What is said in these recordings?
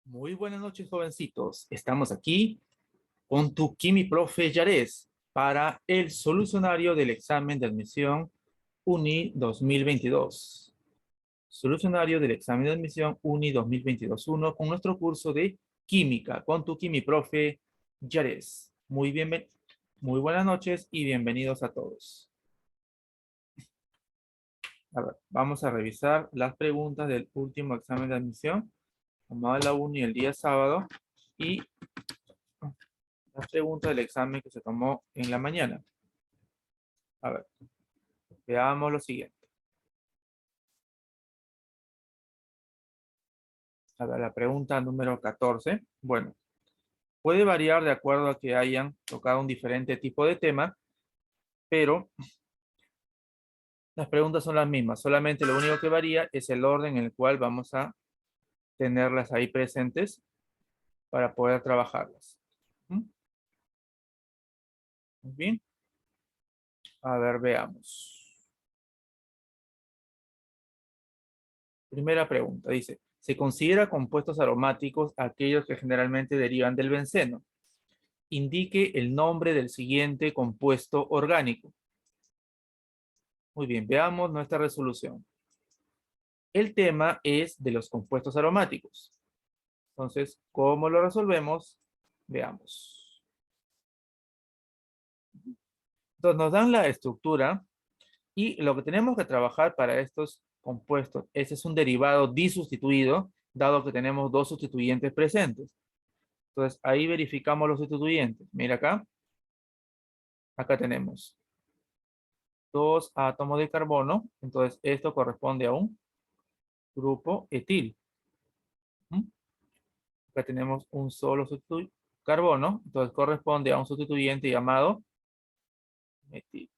Muy buenas noches, jovencitos. Estamos aquí con tu Kimi Profe Yares para el solucionario del examen de admisión UNI 2022. Solucionario del examen de admisión UNI 2022-1 con nuestro curso de química con tu Kimi Profe Yares. Muy buenas noches y bienvenidos a todos. A ver, vamos a revisar las preguntas del último examen de admisión tomado en la UNI el día sábado y las preguntas del examen que se tomó en la mañana. A ver, veamos lo siguiente. A ver, la pregunta número 14. Bueno, puede variar de acuerdo a que hayan tocado un diferente tipo de tema, pero las preguntas son las mismas. Solamente lo único que varía es el orden en el cual vamos a tenerlas ahí presentes para poder trabajarlas. Muy bien. A ver, veamos. Primera pregunta, dice, ¿se considera compuestos aromáticos aquellos que generalmente derivan del benceno? Indique el nombre del siguiente compuesto orgánico. Muy bien, veamos nuestra resolución. El tema es de los compuestos aromáticos. Entonces, ¿cómo lo resolvemos? Veamos. Entonces, nos dan la estructura y lo que tenemos que trabajar para estos compuestos, ese es un derivado disustituido, dado que tenemos dos sustituyentes presentes. Entonces, ahí verificamos los sustituyentes. Mira acá. Acá tenemos dos átomos de carbono. Entonces, esto corresponde a un grupo etil. Acá tenemos un solo carbono. Entonces, corresponde a un sustituyente llamado metil.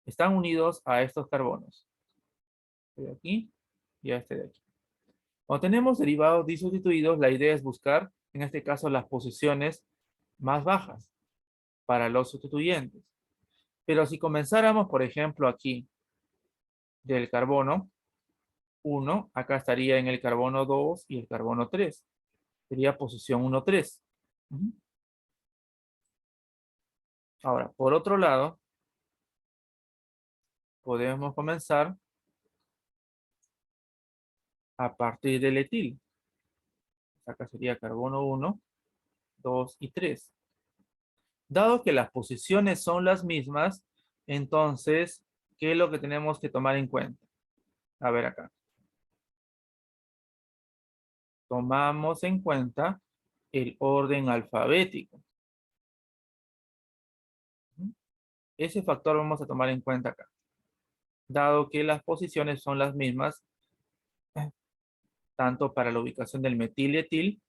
Están unidos a estos carbonos. Este de aquí y a este de aquí. Cuando tenemos derivados disustituidos, la idea es buscar, en este caso, las posiciones más bajas para los sustituyentes. Pero si comenzáramos, por ejemplo, aquí del carbono 1, acá estaría en el carbono 2 y el carbono 3. Sería posición 1, 3. Ahora, por otro lado, podemos comenzar a partir del etil. Acá sería carbono 1, 2 y 3. Dado que las posiciones son las mismas, entonces, ¿qué es lo que tenemos que tomar en cuenta? A ver acá. Tomamos en cuenta el orden alfabético. Ese factor vamos a tomar en cuenta acá. Dado que las posiciones son las mismas, tanto para la ubicación del metil y etil,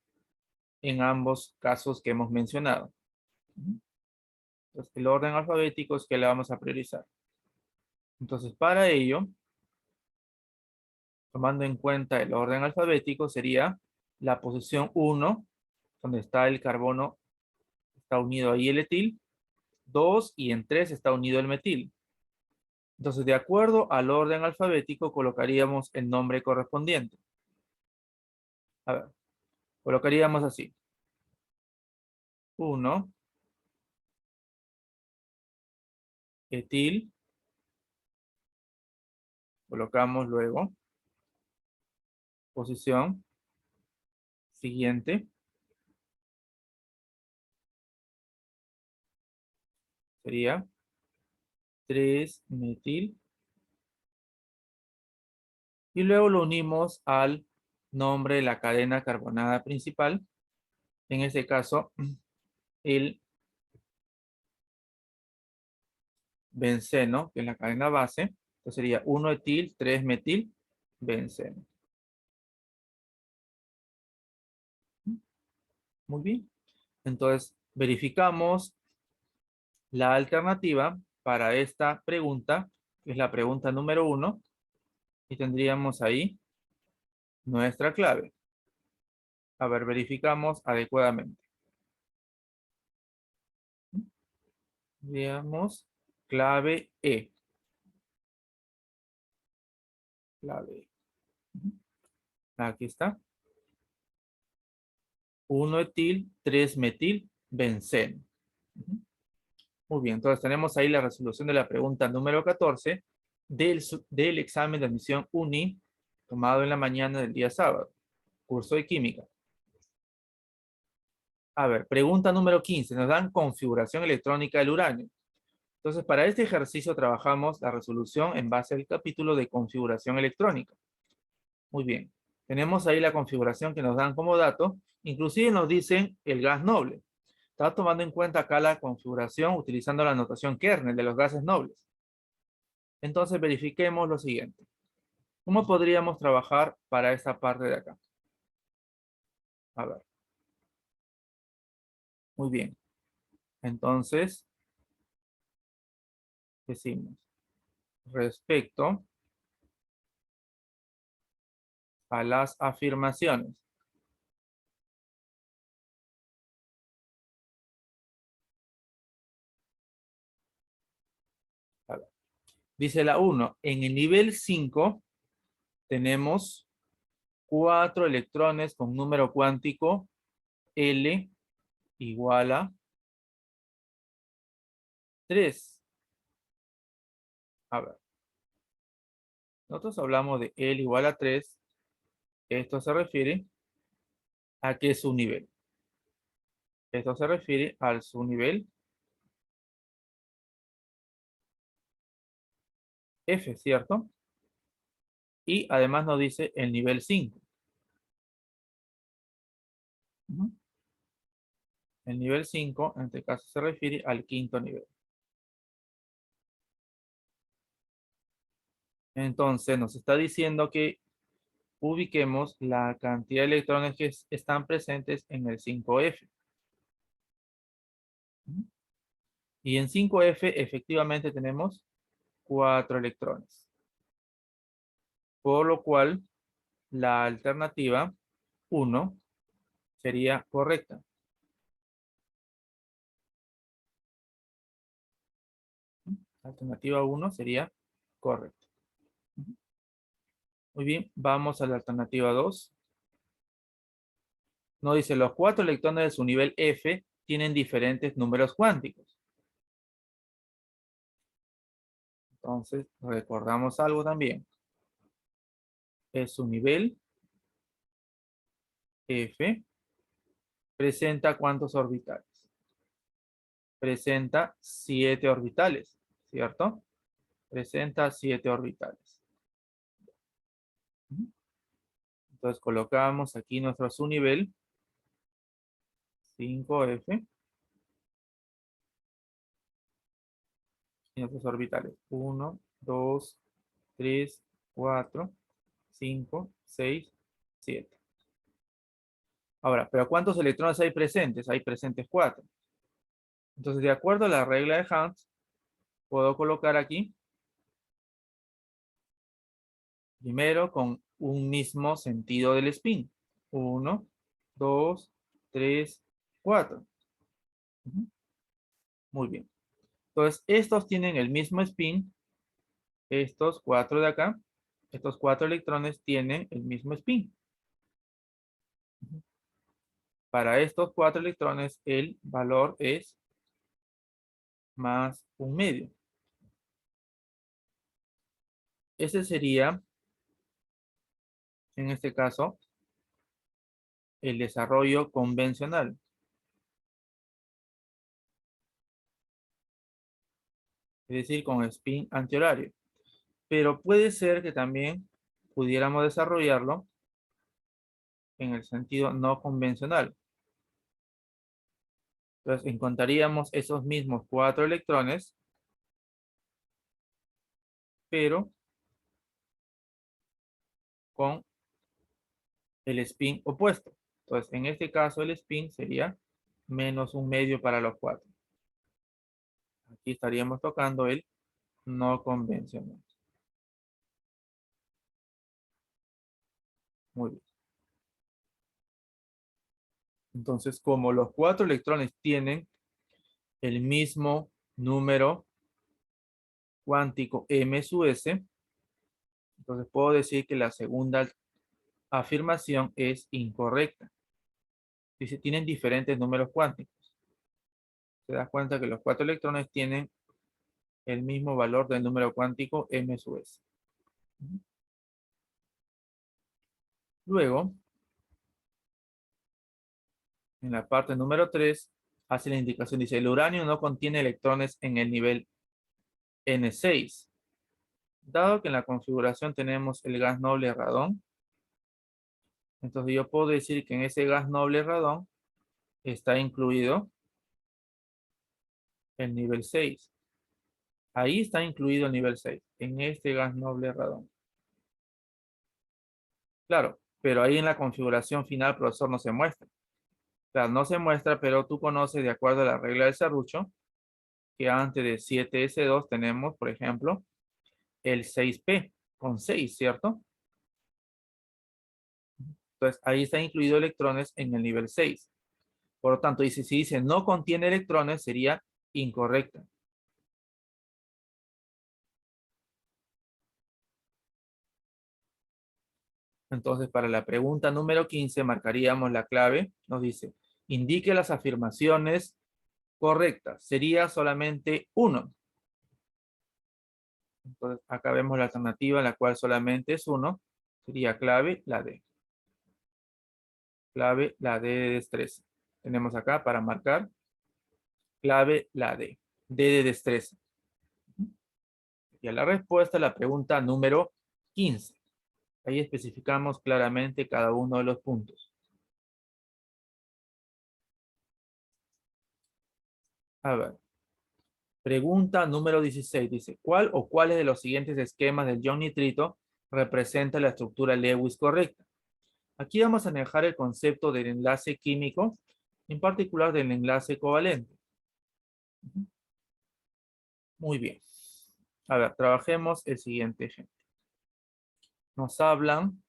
en ambos casos que hemos mencionado. Entonces, el orden alfabético es que le vamos a priorizar. Entonces, para ello, tomando en cuenta el orden alfabético, sería la posición 1, donde está el carbono, está unido ahí el etil, 2 y en 3 está unido el metil. Entonces, de acuerdo al orden alfabético, colocaríamos el nombre correspondiente. A ver, colocaríamos así. 1, etil, colocamos luego, posición siguiente, sería 3 metil, y luego lo unimos al nombre de la cadena carbonada principal, en este caso, el benceno, que es la cadena base. Entonces sería 1 etil, 3 metil, benceno. Muy bien. Entonces, verificamos la alternativa para esta pregunta, que es la pregunta número 1, y tendríamos ahí nuestra clave. A ver, verificamos adecuadamente. Veamos, clave E. Clave E. Aquí está. 1-etil, 3-metil-benceno. Muy bien, entonces tenemos ahí la resolución de la pregunta número 14 del examen de admisión UNI tomado en la mañana del día sábado, curso de química. A ver, pregunta número 15. Nos dan configuración electrónica del uranio. Entonces, para este ejercicio trabajamos la resolución en base al capítulo de configuración electrónica. Muy bien. Tenemos ahí la configuración que nos dan como dato. Inclusive nos dicen el gas noble. Está tomando en cuenta acá la configuración utilizando la notación kernel de los gases nobles. Entonces, verifiquemos lo siguiente. ¿Cómo podríamos trabajar para esta parte de acá? A ver. Muy bien. Entonces, decimos, respecto a las afirmaciones. A ver. Dice la 1, en el nivel 5 tenemos 4 electrones con número cuántico L igual a 3. A ver, nosotros hablamos de L igual a 3. Esto se refiere a que es su nivel. Esto se refiere al su nivel F, ¿cierto? Y además nos dice el nivel 5. El nivel 5, en este caso, se refiere al quinto nivel. Entonces, nos está diciendo que ubiquemos la cantidad de electrones que están presentes en el 5F. Y en 5F, efectivamente, tenemos 4 electrones. Por lo cual, la alternativa 1 sería correcta. La alternativa 1 sería correcta. Muy bien, vamos a la alternativa 2. Nos dice, los 4 electrones de su nivel F tienen diferentes números cuánticos. Entonces, recordamos algo también. Es su nivel F. ¿Presenta cuántos orbitales? Presenta 7 orbitales, ¿cierto? Presenta 7 orbitales. Entonces colocamos aquí nuestro subnivel 5F y nuestros orbitales 1, 2, 3, 4, 5, 6, 7. Ahora, ¿pero cuántos electrones hay presentes? Hay presentes 4. Entonces, de acuerdo a la regla de Hund, puedo colocar aquí primero con un mismo sentido del spin. 1, 2, 3, 4. Muy bien. Entonces, estos tienen el mismo spin. Estos 4 de acá, estos 4 electrones tienen el mismo spin. Para estos 4 electrones, el valor es más un medio. Ese sería, en este caso, el desarrollo convencional. Es decir, con spin antihorario. Pero puede ser que también pudiéramos desarrollarlo en el sentido no convencional. Entonces, encontraríamos esos mismos 4 electrones, pero con el spin opuesto. Entonces, en este caso, el spin sería menos un medio para los 4. Aquí estaríamos tocando el no convencional. Muy bien. Entonces, como los 4 electrones tienen el mismo número cuántico m sub s, entonces puedo decir que la segunda afirmación es incorrecta. Dice, tienen diferentes números cuánticos. Se das cuenta que los 4 electrones tienen el mismo valor del número cuántico m sub s. Luego, en la parte número 3, hace la indicación, dice, el uranio no contiene electrones en el nivel N6. Dado que en la configuración tenemos el gas noble radón, entonces yo puedo decir que en ese gas noble radón está incluido el nivel 6. Ahí está incluido el nivel 6, en este gas noble radón. Claro, pero ahí en la configuración final, profesor, no se muestra. Claro, no se muestra, pero tú conoces, de acuerdo a la regla del serrucho, que antes de 7s2 tenemos, por ejemplo, el 6p con 6, ¿cierto? Entonces, ahí está incluido electrones en el nivel 6. Por lo tanto, dice, si dice no contiene electrones, sería incorrecta. Entonces, para la pregunta número 15, marcaríamos la clave. Nos dice, indique las afirmaciones correctas. Sería solamente 1. Entonces, acá vemos la alternativa, la cual solamente es 1. Sería clave la D. Clave la D de destreza. Tenemos acá para marcar clave la D. D de destreza. Y a la respuesta a la pregunta número 15. Ahí especificamos claramente cada uno de los puntos. A ver. Pregunta número 16. Dice, ¿cuál o cuáles de los siguientes esquemas del ion nitrito representa la estructura Lewis correcta? Aquí vamos a manejar el concepto del enlace químico, en particular del enlace covalente. Muy bien. A ver, trabajemos el siguiente ejemplo. Nos hablan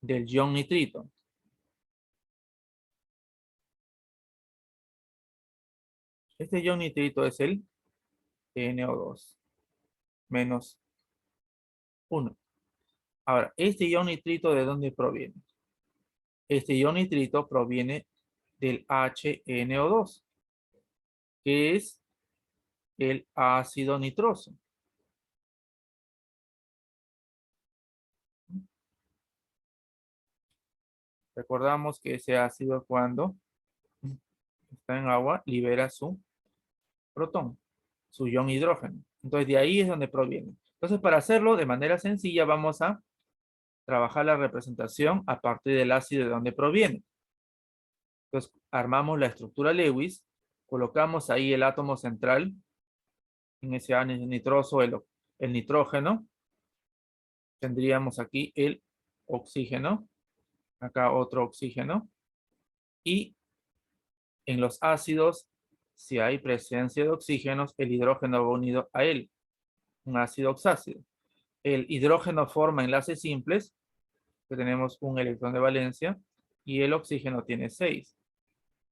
del ion nitrito. Este ion nitrito es el NO2 menos 1. Ahora, ¿este ion nitrito de dónde proviene? Este ion nitrito proviene del HNO2, que es el ácido nitroso. Recordamos que ese ácido, cuando está en agua, libera su protón, su ion hidrógeno. Entonces, de ahí es donde proviene. Entonces, para hacerlo de manera sencilla, vamos a trabajar la representación a partir del ácido de donde proviene. Entonces, armamos la estructura Lewis, colocamos ahí el átomo central, en ese nitroso, el nitrógeno. Tendríamos aquí el oxígeno, acá otro oxígeno, y en los ácidos, si hay presencia de oxígenos, el hidrógeno va unido a él, un ácido oxácido. El hidrógeno forma enlaces simples, que tenemos un electrón de valencia, y el oxígeno tiene 6.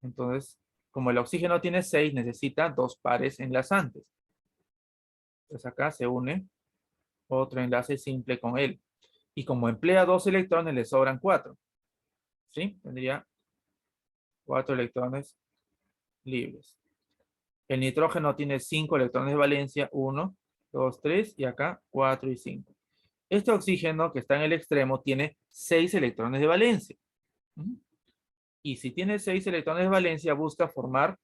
Entonces, como el oxígeno tiene 6, necesita 2 pares enlazantes. Entonces acá se une otro enlace simple con él. Y como emplea 2 electrones, le sobran 4. ¿Sí? Tendría 4 electrones libres. El nitrógeno tiene 5 electrones de valencia, 1, 2, 3, y acá 4 y 5. Este oxígeno que está en el extremo tiene 6 electrones de valencia. Y si tiene 6 electrones de valencia, busca formar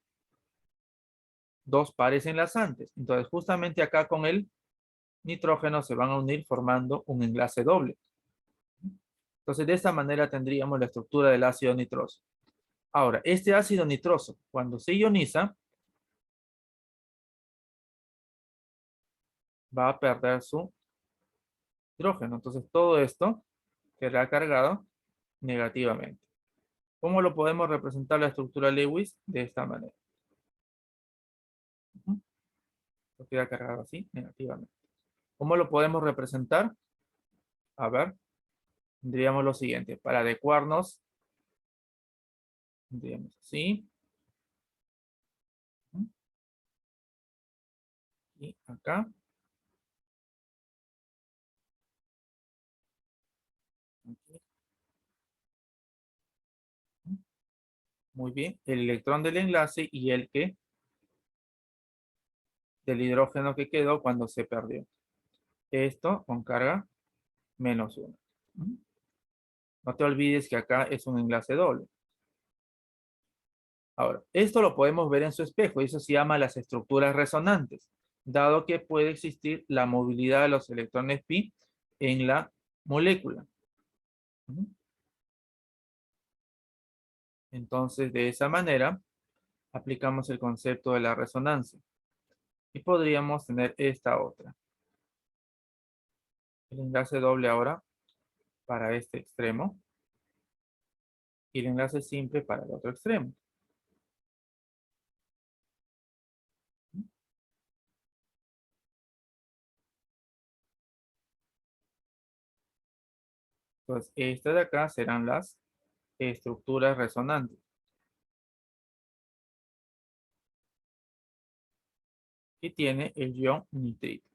2 pares enlazantes. Entonces, justamente acá con el nitrógeno se van a unir formando un enlace doble. Entonces, de esta manera tendríamos la estructura del ácido nitroso. Ahora, este ácido nitroso, cuando se ioniza, va a perder su hidrógeno. Entonces, todo esto será cargado negativamente. ¿Cómo lo podemos representar la estructura Lewis? De esta manera. Lo queda cargado así, negativamente. ¿Cómo lo podemos representar? A ver, tendríamos lo siguiente. Para adecuarnos, tendríamos así. Y acá. Aquí. Muy bien. El electrón del enlace y el que del hidrógeno que quedó cuando se perdió. Esto con carga -1. No te olvides que acá es un enlace doble. Ahora, esto lo podemos ver en su espejo y eso se llama las estructuras resonantes, dado que puede existir la movilidad de los electrones pi en la molécula. Entonces, de esa manera, aplicamos el concepto de la resonancia. Y podríamos tener esta otra. El enlace doble ahora para este extremo y el enlace simple para el otro extremo. Entonces, estas de acá serán las estructuras resonantes. Y tiene el ion nitrito.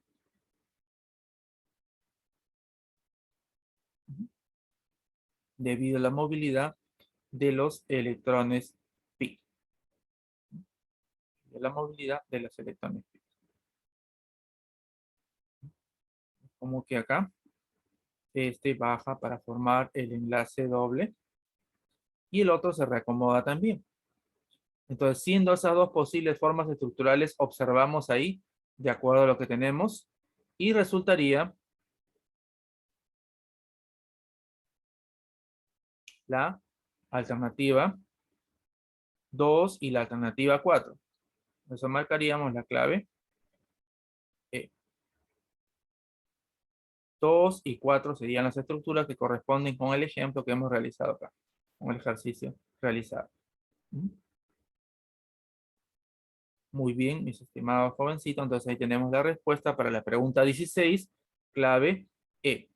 Debido a la movilidad de los electrones pi. De la movilidad de los electrones pi. Como que acá, este baja para formar el enlace doble y el otro se reacomoda también. Entonces, siendo esas dos posibles formas estructurales, observamos ahí, de acuerdo a lo que tenemos, y resultaría la alternativa 2 y la alternativa 4. Eso marcaríamos la clave E. 2 y 4 serían las estructuras que corresponden con el ejemplo que hemos realizado acá, con el ejercicio realizado. Muy bien, mis estimados jovencitos. Entonces ahí tenemos la respuesta para la pregunta 16, clave E.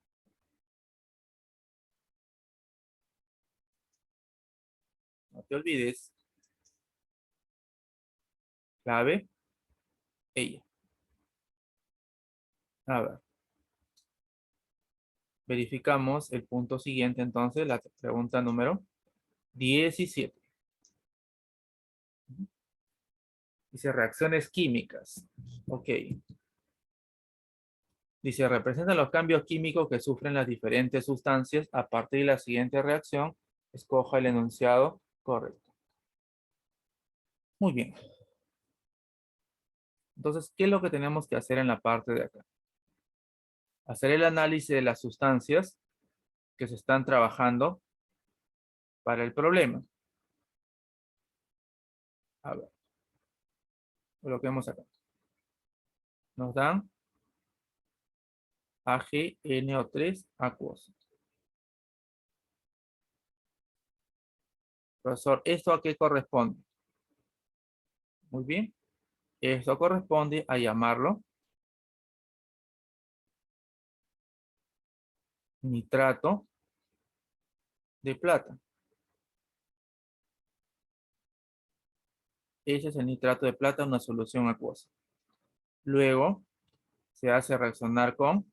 No te olvides, clave ella. A ver, verificamos el punto siguiente entonces, la pregunta número 17. Dice reacciones químicas. Ok. Dice, representa los cambios químicos que sufren las diferentes sustancias a partir de la siguiente reacción. Escoja el enunciado correcto. Muy bien. Entonces, ¿qué es lo que tenemos que hacer en la parte de acá? Hacer el análisis de las sustancias que se están trabajando para el problema. A ver, coloquemos acá. Nos dan AgNO3 acuoso. Profesor, ¿esto a qué corresponde? Muy bien. Esto corresponde a llamarlo nitrato de plata. Ese es el nitrato de plata en una solución acuosa. Luego se hace reaccionar con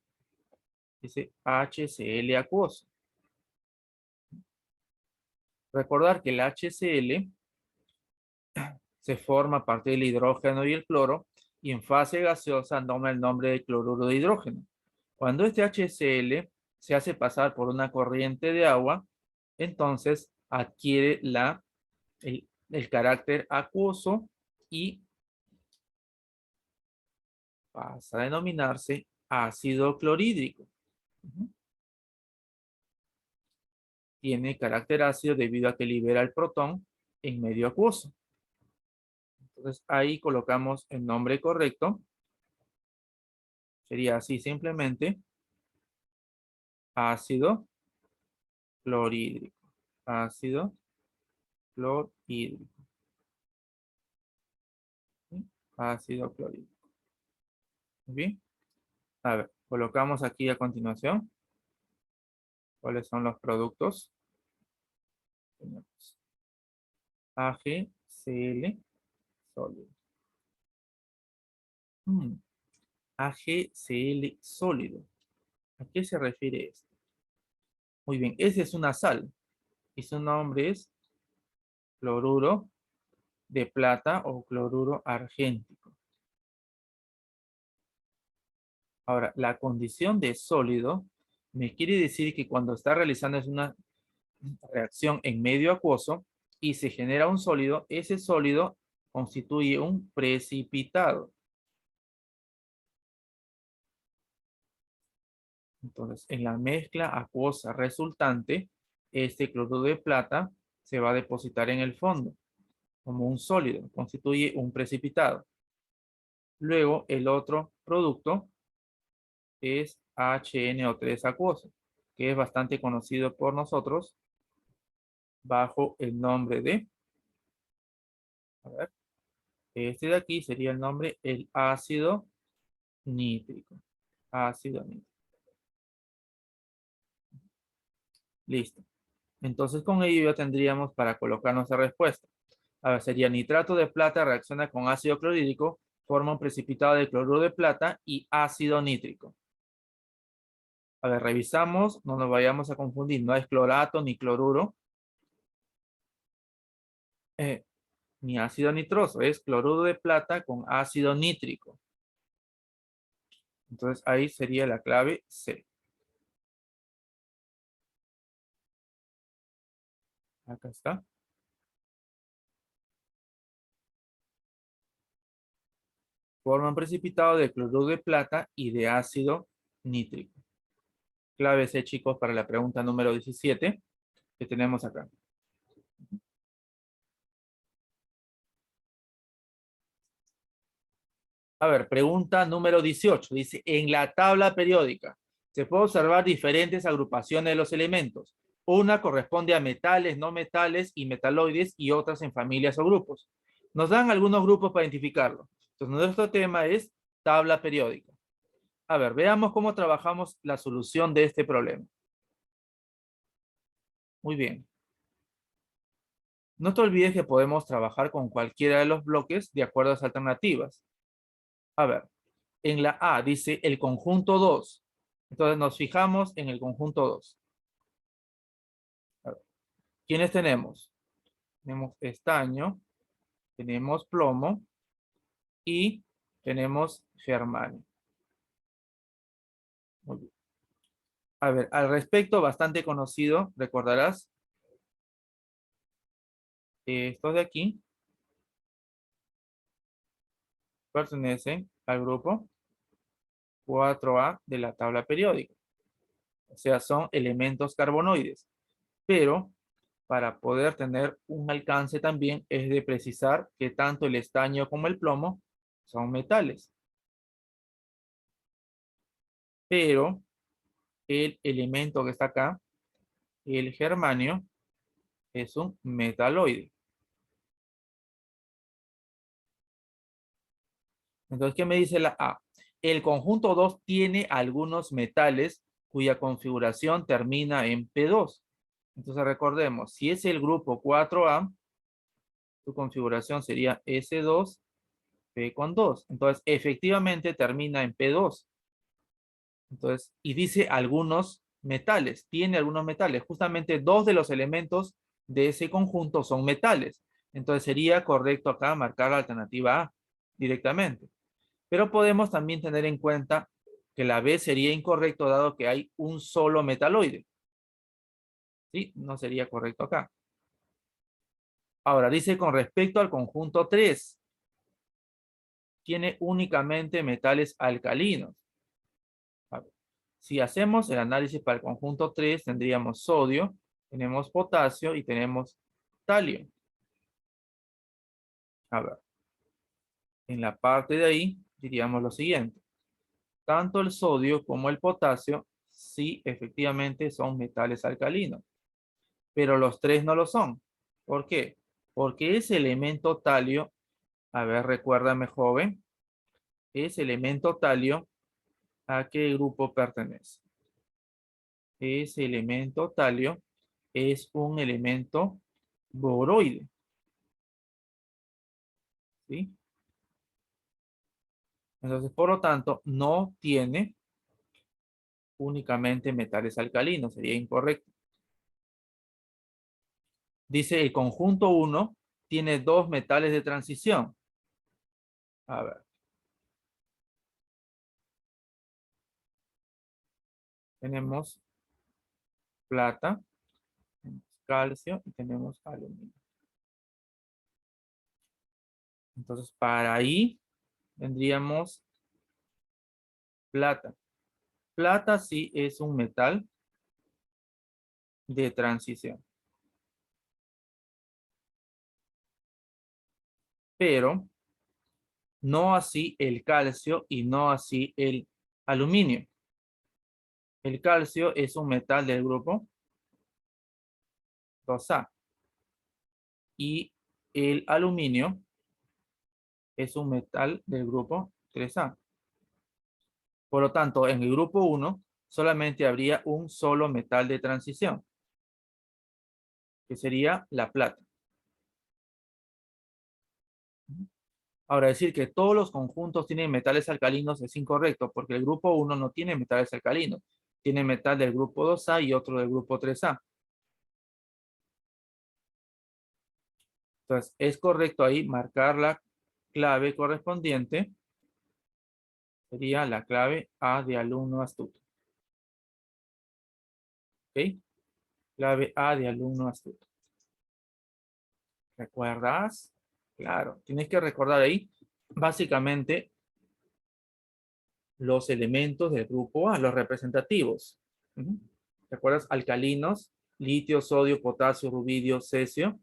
ese HCl acuoso. Recordar que el HCl se forma a partir del hidrógeno y el cloro y en fase gaseosa toma el nombre de cloruro de hidrógeno. Cuando este HCl se hace pasar por una corriente de agua, entonces adquiere el carácter acuoso y pasa a denominarse ácido clorhídrico. Tiene carácter ácido debido a que libera el protón en medio acuoso. Entonces ahí colocamos el nombre correcto. Sería así simplemente ácido clorhídrico. Ácido clorhídrico. ¿Sí? Ácido clorhídrico. Muy bien. A ver, colocamos aquí a continuación cuáles son los productos. Tenemos AgCl sólido. AgCl sólido. ¿A qué se refiere esto? Muy bien, esa es una sal y su nombre es cloruro de plata o cloruro argéntico. Ahora, la condición de sólido me quiere decir que cuando está realizando una reacción en medio acuoso y se genera un sólido, ese sólido constituye un precipitado. Entonces, en la mezcla acuosa resultante, este cloruro de plata se va a depositar en el fondo como un sólido, constituye un precipitado. Luego, el otro producto es HNO3 acuoso, que es bastante conocido por nosotros bajo el nombre de, a ver, este de aquí sería el nombre, el ácido nítrico. Ácido nítrico. Listo. Entonces, con ello ya tendríamos para colocar nuestra respuesta. A ver, sería nitrato de plata reacciona con ácido clorhídrico, forma un precipitado de cloruro de plata y ácido nítrico. A ver, revisamos, no nos vayamos a confundir, no es clorato ni cloruro, ni ácido nitroso, es cloruro de plata con ácido nítrico. Entonces ahí sería la clave C. Acá está. Forma un precipitado de cloruro de plata y de ácido nítrico. Clave C, chicos, para la pregunta número 17 que tenemos acá. A ver, pregunta número 18. Dice, en la tabla periódica se puede observar diferentes agrupaciones de los elementos. Una corresponde a metales, no metales y metaloides y otras en familias o grupos. Nos dan algunos grupos para identificarlo. Entonces, nuestro tema es tabla periódica. A ver, veamos cómo trabajamos la solución de este problema. Muy bien. No te olvides que podemos trabajar con cualquiera de los bloques de acuerdo a las alternativas. A ver, en la A dice el conjunto 2. Entonces nos fijamos en el conjunto 2. A ver, ¿quiénes tenemos? Tenemos estaño, tenemos plomo y tenemos germanio. Muy bien. A ver, al respecto, bastante conocido, recordarás, estos de aquí pertenecen al grupo 4A de la tabla periódica. O sea, son elementos carbonoides. Pero para poder tener un alcance también es de precisar que tanto el estaño como el plomo son metales. Pero el elemento que está acá, el germanio, es un metaloide. Entonces, ¿qué me dice la A? El conjunto 2 tiene algunos metales cuya configuración termina en P2. Entonces, recordemos, si es el grupo 4A, su configuración sería S2, P con 2. Entonces, efectivamente termina en P2. Entonces, y dice algunos metales, tiene algunos metales. Justamente dos de los elementos de ese conjunto son metales. Entonces, sería correcto acá marcar la alternativa A directamente. Pero podemos también tener en cuenta que la B sería incorrecto dado que hay un solo metaloide. ¿Sí? No sería correcto acá. Ahora, dice con respecto al conjunto 3, tiene únicamente metales alcalinos. A ver, si hacemos el análisis para el conjunto 3, tendríamos sodio, tenemos potasio y tenemos talio. A ver, en la parte de ahí diríamos lo siguiente. Tanto el sodio como el potasio sí efectivamente son metales alcalinos, pero los tres no lo son. ¿Por qué? Porque ese elemento talio, a ver, recuérdame joven, ese elemento talio, ¿a qué grupo pertenece? Ese elemento talio es un elemento boroide. ¿Sí? Entonces, por lo tanto, no tiene únicamente metales alcalinos, sería incorrecto. Dice el conjunto 1 tiene 2 metales de transición. A ver. Tenemos plata, tenemos calcio y tenemos aluminio. Entonces, para ahí tendríamos plata. Plata sí es un metal de transición. Pero no así el calcio y no así el aluminio. El calcio es un metal del grupo 2A y el aluminio es un metal del grupo 3A. Por lo tanto, en el grupo 1 solamente habría un solo metal de transición, que sería la plata. Ahora, decir que todos los conjuntos tienen metales alcalinos es incorrecto, porque el grupo 1 no tiene metales alcalinos. Tiene metal del grupo 2A y otro del grupo 3A. Entonces, es correcto ahí marcar la clave correspondiente. Sería la clave A de alumno astuto. ¿Ok? Clave A de alumno astuto. ¿Recuerdas? Claro, tienes que recordar ahí básicamente los elementos del grupo A, los representativos. ¿Recuerdas? Alcalinos, litio, sodio, potasio, rubidio, cesio,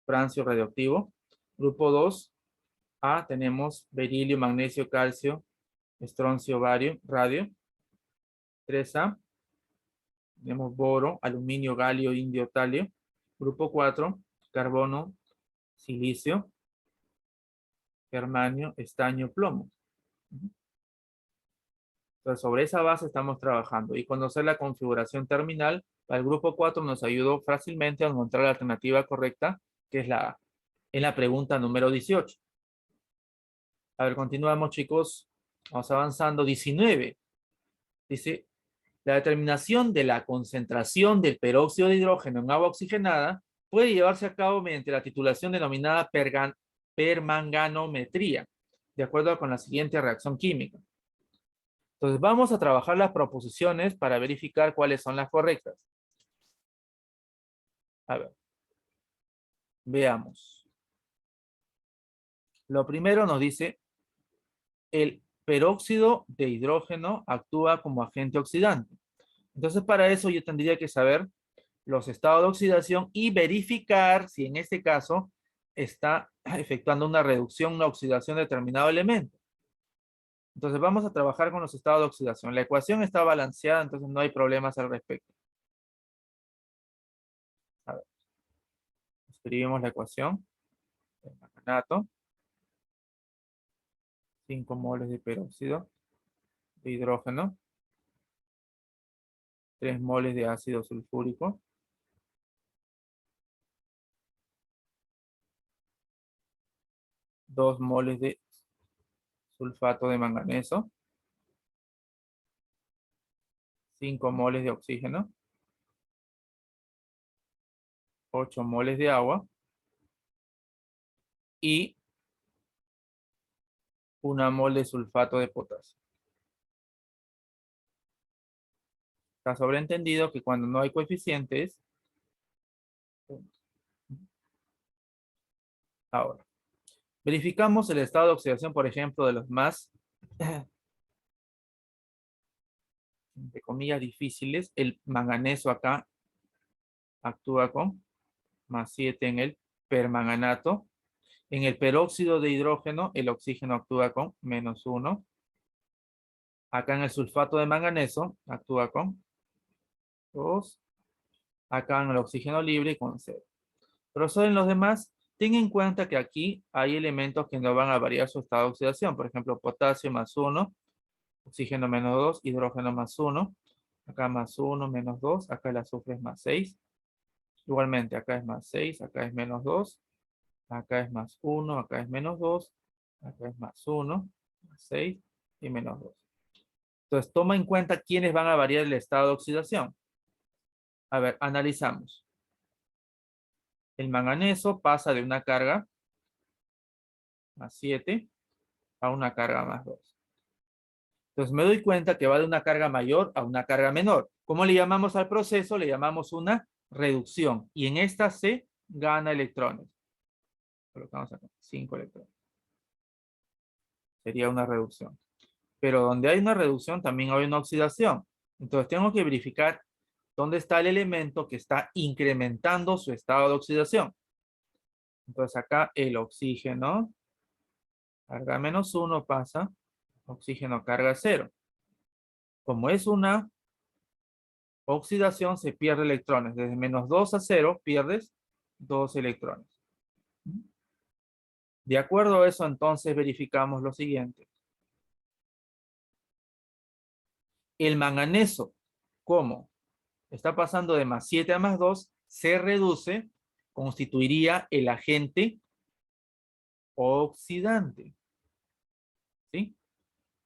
francio radioactivo. Grupo 2, A, tenemos berilio, magnesio, calcio, estroncio, bario, radio. 3A, tenemos boro, aluminio, galio, indio, talio. Grupo 4, carbono, silicio, germanio, estaño, plomo. Entonces, sobre esa base estamos trabajando y conocer la configuración terminal para el grupo 4 nos ayudó fácilmente a encontrar la alternativa correcta, que es la A, en la pregunta número 18. A ver, continuamos, chicos. Vamos avanzando. 19. Dice, la determinación de la concentración del peróxido de hidrógeno en agua oxigenada puede llevarse a cabo mediante la titulación denominada permanganometría, de acuerdo con la siguiente reacción química. Entonces, vamos a trabajar las proposiciones para verificar cuáles son las correctas. A ver, veamos. Lo primero nos dice, el peróxido de hidrógeno actúa como agente oxidante. Entonces, para eso yo tendría que saber los estados de oxidación y verificar si en este caso está efectuando una reducción, una oxidación de determinado elemento. Entonces, vamos a trabajar con los estados de oxidación. La ecuación está balanceada, entonces no hay problemas al respecto. A ver, escribimos la ecuación. El manganato, 5 moles de peróxido de hidrógeno, 3 moles de ácido sulfúrico, 2 moles de sulfato de manganeso, 5 moles de oxígeno, 8 moles de agua y 1 mol de sulfato de potasio. Está sobreentendido que cuando no hay coeficientes, ahora, verificamos el estado de oxidación, por ejemplo, de los más, entre comillas, difíciles. El manganeso acá actúa con +7 en el permanganato. En el peróxido de hidrógeno, el oxígeno actúa con -1. Acá en el sulfato de manganeso, actúa con 2. Acá en el oxígeno libre con 0. Pero en los demás, ten en cuenta que aquí hay elementos que no van a variar su estado de oxidación. Por ejemplo, potasio +1, oxígeno -2, hidrógeno +1. Acá +1, -2. Acá el azufre es +6. Igualmente, acá es +6, acá es -2. Acá es +1, acá es -2. Acá es +1, +6 y -2. Entonces, toma en cuenta quiénes van a variar el estado de oxidación. A ver, analizamos. El manganeso pasa de una carga más 7 a una carga más 2. Entonces me doy cuenta que va de una carga mayor a una carga menor. ¿Cómo le llamamos al proceso? Le llamamos una reducción. Y en esta se gana electrones. Colocamos acá 5 electrones. Sería una reducción. Pero donde hay una reducción también hay una oxidación. Entonces tengo que verificar dónde está el elemento que está incrementando su estado de oxidación. Entonces acá el oxígeno, carga -1 pasa, oxígeno carga 0. Como es una oxidación, se pierde electrones. Desde -2 a 0 pierdes 2 electrones. De acuerdo a eso, entonces verificamos lo siguiente. El manganeso, ¿cómo? Está pasando de +7 a +2, se reduce, constituiría el agente oxidante. ¿Sí?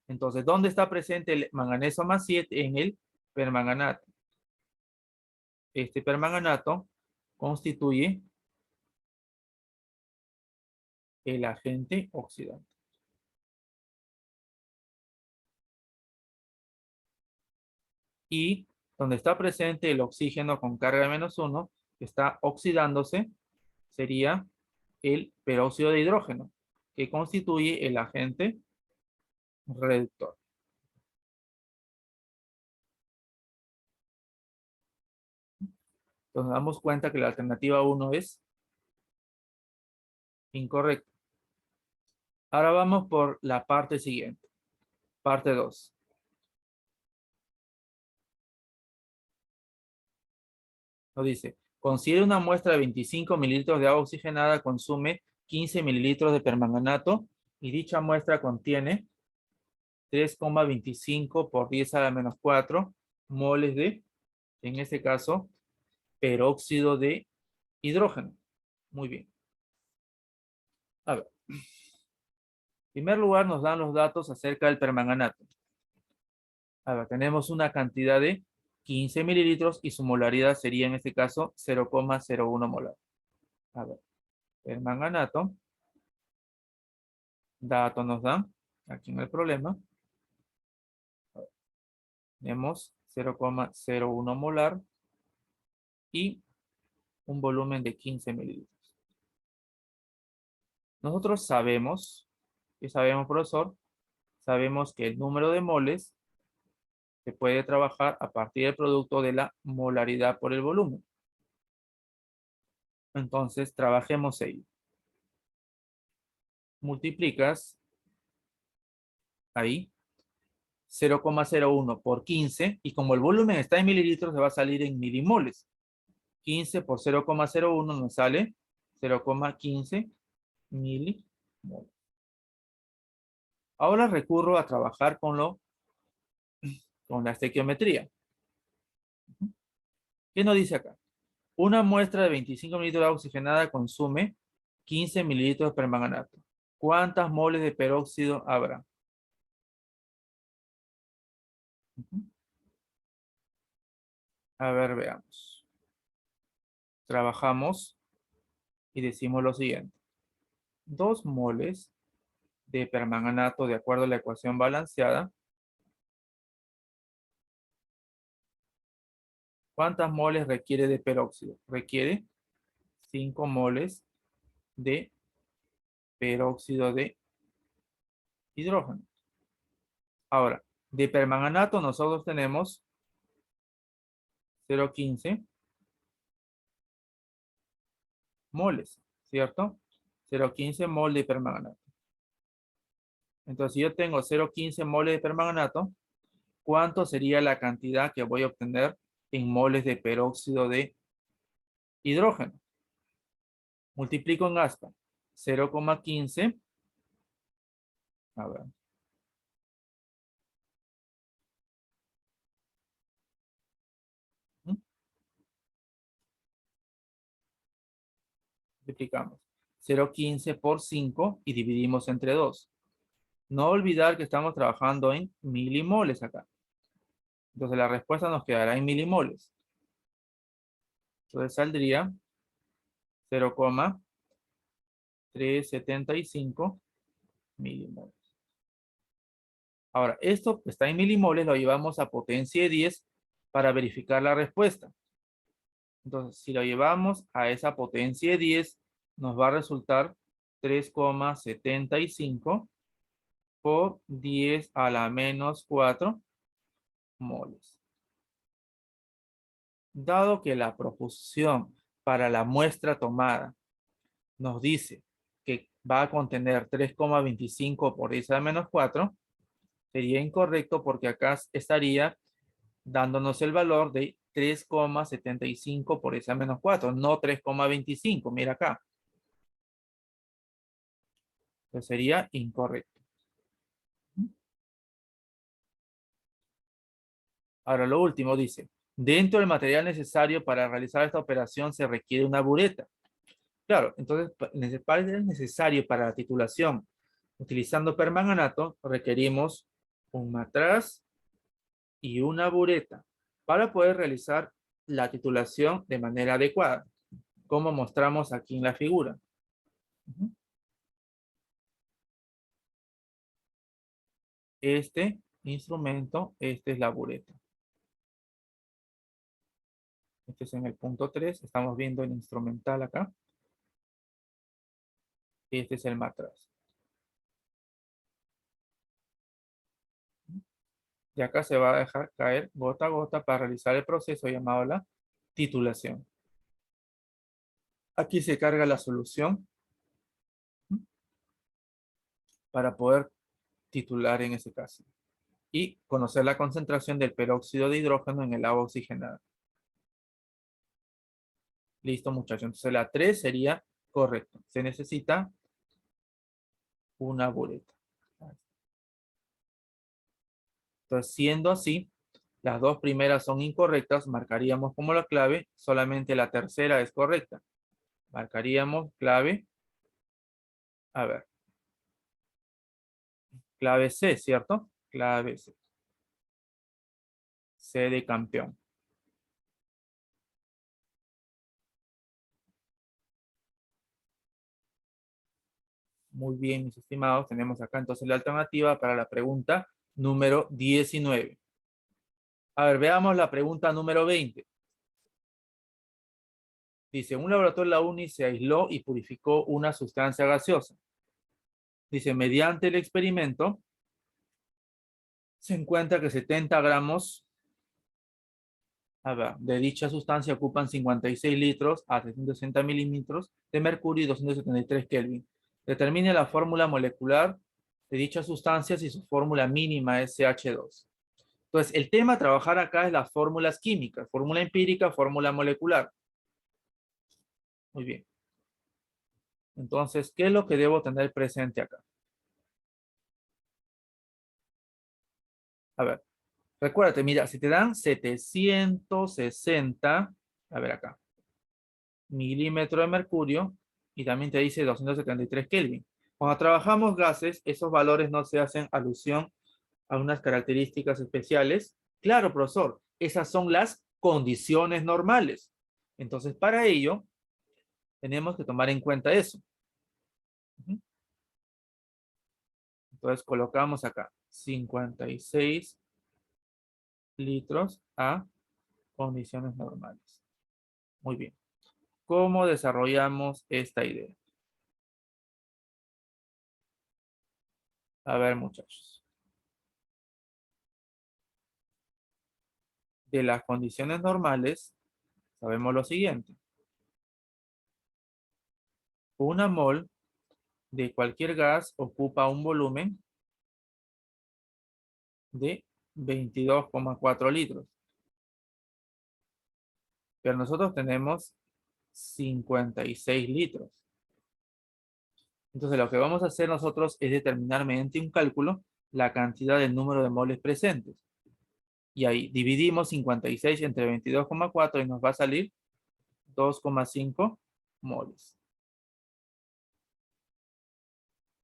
Entonces, ¿dónde está presente el manganeso +7? En el permanganato. Este permanganato constituye el agente oxidante. Y donde está presente el oxígeno con carga de -1, que está oxidándose, sería el peróxido de hidrógeno, que constituye el agente reductor. Entonces nos damos cuenta que la alternativa 1 es incorrecta. Ahora vamos por la parte siguiente. Parte 2. Nos dice, considere una muestra de 25 mililitros de agua oxigenada, consume 15 mililitros de permanganato y dicha muestra contiene 3,25 por 10 a la -4 moles de, en este caso, peróxido de hidrógeno. Muy bien. A ver. En primer lugar, nos dan los datos acerca del permanganato. A ver, tenemos una cantidad de 15 mililitros y su molaridad sería en este caso 0,01 molar. A ver, permanganato. Datos nos dan, aquí en el problema. Tenemos 0,01 molar y un volumen de 15 mililitros. Nosotros sabemos, ¿qué sabemos, profesor? Sabemos que el número de moles se puede trabajar a partir del producto de la molaridad por el volumen. Entonces, trabajemos ahí. Multiplicas ahí 0,01 por 15 y como el volumen está en mililitros, se va a salir en milimoles. 15 por 0,01 nos sale 0,15 milimoles. Ahora recurro a trabajar con la estequiometría. ¿Qué nos dice acá? Una muestra de 25 mililitros de agua oxigenada consume 15 mililitros de permanganato. ¿Cuántas moles de peróxido habrá? A ver, veamos. Trabajamos y decimos lo siguiente. 2 moles de permanganato de acuerdo a la ecuación balanceada. ¿Cuántas moles requiere de peróxido? Requiere 5 moles de peróxido de hidrógeno. Ahora, de permanganato nosotros tenemos 0,15 moles, ¿cierto? 0,15 mol de permanganato. Entonces, si yo tengo 0,15 moles de permanganato, ¿cuánto sería la cantidad que voy a obtener en moles de peróxido de hidrógeno? Multiplico en aspa. 0,15. A ver. Multiplicamos. 0,15 por 5 y dividimos entre 2. No olvidar que estamos trabajando en milimoles acá. Entonces la respuesta nos quedará en milimoles. Entonces saldría 0,375 milimoles. Ahora, esto que está en milimoles lo llevamos a potencia de 10 para verificar la respuesta. Entonces, si lo llevamos a esa potencia de 10, nos va a resultar 3,75 por 10 a la menos 4 moles. Dado que la proposición para la muestra tomada nos dice que va a contener 3,25 por 10 a la menos 4, sería incorrecto porque acá estaría dándonos el valor de 3,75 por 10 a la menos 4, no 3,25. Mira acá. Entonces sería incorrecto. Ahora lo último dice, dentro del material necesario para realizar esta operación se requiere una bureta. Claro, entonces es necesario para la titulación. Utilizando permanganato requerimos un matraz y una bureta para poder realizar la titulación de manera adecuada, como mostramos aquí en la figura. Este instrumento, esta es la bureta. Este es en el punto 3, estamos viendo el instrumental acá. Este es el matraz. Y acá se va a dejar caer gota a gota para realizar el proceso llamado la titulación. Aquí se carga la solución para poder titular en ese caso. Y conocer la concentración del peróxido de hidrógeno en el agua oxigenada. Listo, muchachos. Entonces la 3 sería correcto. Se necesita una bureta. Entonces, siendo así, las dos primeras son incorrectas, marcaríamos como la clave, solamente la tercera es correcta. Marcaríamos clave, a ver, clave C, ¿cierto? Clave C. C de campeón. Muy bien, mis estimados, tenemos acá entonces la alternativa para la pregunta número 19. A ver, veamos la pregunta número 20. Dice, un laboratorio de la UNI se aisló y purificó una sustancia gaseosa. Dice, mediante el experimento, se encuentra que 70 gramos de dicha sustancia ocupan 56 litros a 360 milímetros de mercurio y 273 Kelvin. Determine la fórmula molecular de dichas sustancias y su fórmula mínima es CH2. Entonces, el tema a trabajar acá es las fórmulas químicas, fórmula empírica, fórmula molecular. Muy bien. Entonces, ¿qué es lo que debo tener presente acá? A ver, recuérdate, mira, si te dan 760, a ver acá, milímetros de mercurio, y también te dice 273 Kelvin. Cuando trabajamos gases, esos valores no se hacen alusión a unas características especiales. Claro, profesor, esas son las condiciones normales. Entonces, para ello, tenemos que tomar en cuenta eso. Entonces, colocamos acá 56 litros a condiciones normales. Muy bien. ¿Cómo desarrollamos esta idea? A ver, muchachos. De las condiciones normales, sabemos lo siguiente. Una mol de cualquier gas ocupa un volumen de 22,4 litros. Pero nosotros tenemos 56 litros. Entonces lo que vamos a hacer nosotros es determinar mediante un cálculo la cantidad del número de moles presentes. Y ahí dividimos 56 entre 22,4 y nos va a salir 2,5 moles.